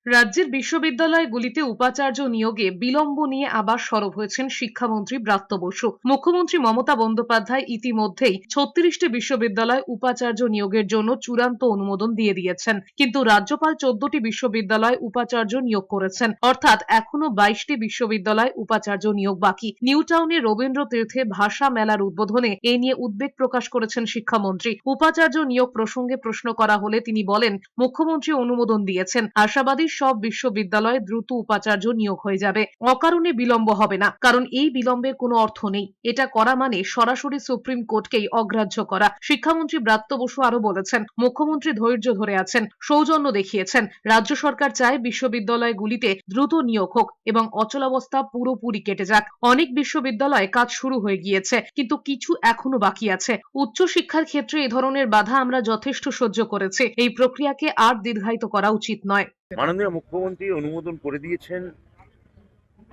রাজ্যের বিশ্ববিদ্যালয়গুলিতে উপাচার্য নিয়োগে বিলম্ব নিয়ে আবার সরব হয়েছেন শিক্ষামন্ত্রী ব্রাত্য বসু। মুখ্যমন্ত্রী মমতা বন্দ্যোপাধ্যায় ইতিমধ্যেই ৩৬টি বিশ্ববিদ্যালয় উপাচার্য নিয়োগের জন্য চূড়ান্ত অনুমোদন দিয়ে দিয়েছেন, কিন্তু রাজ্যপাল ১৪টি বিশ্ববিদ্যালয় উপাচার্য নিয়োগ করেছেন। অর্থাৎ এখনো ২২টি বিশ্ববিদ্যালয় উপাচার্য নিয়োগ বাকি। নিউ টাউনের রবীন্দ্র তীর্থে ভাষা মেলার উদ্বোধনে এ নিয়ে উদ্বেগ প্রকাশ করেছেন শিক্ষামন্ত্রী। উপাচার্য নিয়োগ প্রসঙ্গে প্রশ্ন করা হলে তিনি বলেন, মুখ্যমন্ত্রী অনুমোদন দিয়েছেন, আশাবাদী সব বিশ্ববিদ্যালয়ে দ্রুত উপাচার্য নিয়োগ হয়ে যাবে। অকারণে বিলম্ব হবে না, কারণ এই বিলম্বের কোনো অর্থ নেই। এটা করা মানে সরাসরি সুপ্রিম কোর্টকেই অগ্রাহ্য করা। শিক্ষামন্ত্রী ব্রাত্য বসু আরো বলেছেন, মুখ্যমন্ত্রী ধৈর্য ধরে আছেন, সৌজন্য দেখিয়েছেন। রাজ্য সরকার চায় বিশ্ববিদ্যালয়গুলিতে দ্রুত নিয়োগ হোক এবং অচলাবস্থা পুরোপুরি কেটে যাক। অনেক বিশ্ববিদ্যালয়ে কাজ শুরু হয়ে গিয়েছে, কিন্তু কিছু এখনো বাকি আছে। উচ্চশিক্ষার ক্ষেত্রে এ ধরনের বাধা আমরা যথেষ্ট সহ্য করেছি। এই প্রক্রিয়াকে আর দীর্ঘায়িত করা উচিত নয়। মাননীয় মুখ্যমন্ত্রী অনুমোদন করে দিয়েছেন।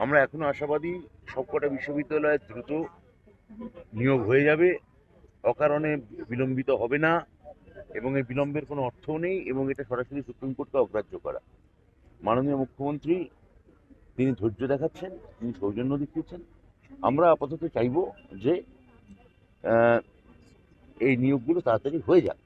আমরা এখনো আশাবাদী সবকটা বিশ্ববিদ্যালয়ে দ্রুত নিয়োগ হয়ে যাবে, অকারণে বিলম্বিত হবে না এবং এই বিলম্বের কোনো অর্থও নেই এবং এটা সরাসরি সুপ্রিম কোর্টকে অগ্রাহ্য করা। মাননীয় মুখ্যমন্ত্রী তিনি ধৈর্য দেখাচ্ছেন, তিনি সৌজন্য দেখিয়েছেন। আমরা আপাতত চাইব যে এই নিয়োগগুলো তাড়াতাড়ি হয়ে যাক।